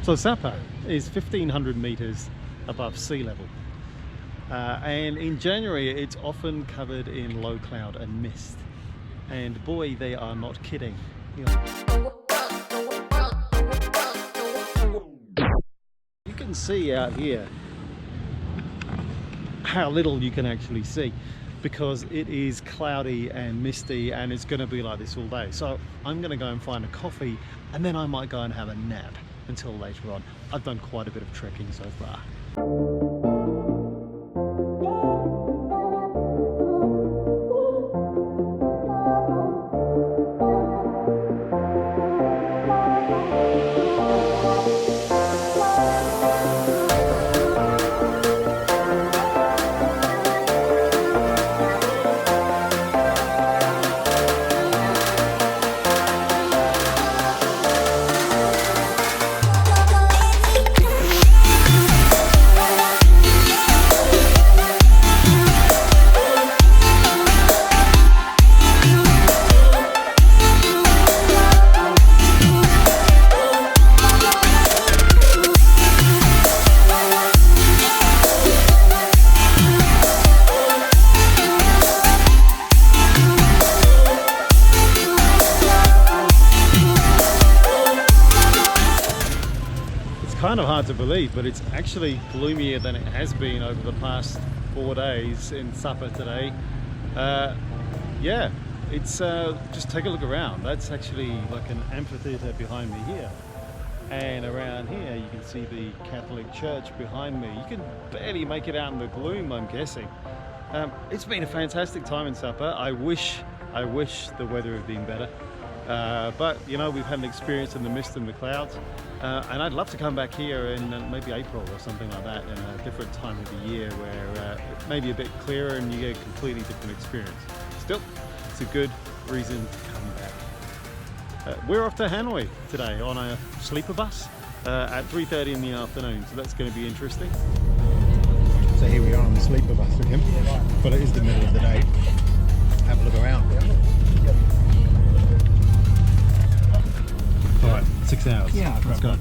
So Sapa is 1,500 meters above sea level, and in January it's often covered in low cloud and mist, and boy, they are not kidding. You can see out here how little you can actually see, because it is cloudy and misty, and it's going to be like this all day. So I'm going to go and find a coffee, and then I might go and have a nap until later on. I've done quite a bit of trekking so far. Kind of hard to believe, but it's actually gloomier than it has been over the past 4 days in Sapa today. Yeah, it's just take a look around. That's actually like an amphitheater behind me here, and around here you can see the Catholic Church behind me. You can barely make it out in the gloom, I'm guessing. It's been a fantastic time in Sapa. I wish the weather had been better. But you know, we've had an experience in the mist and the clouds, and I'd love to come back here in maybe April or something like that, in a different time of the year where it may be a bit clearer and you get a completely different experience. Still, it's a good reason to come back. We're off to Hanoi today on a sleeper bus at 3:30 in the afternoon, so that's going to be interesting. So here we are on the sleeper bus with him, but it is the middle of the day. Have a look around. All right, 6 hours. Yeah, let's go.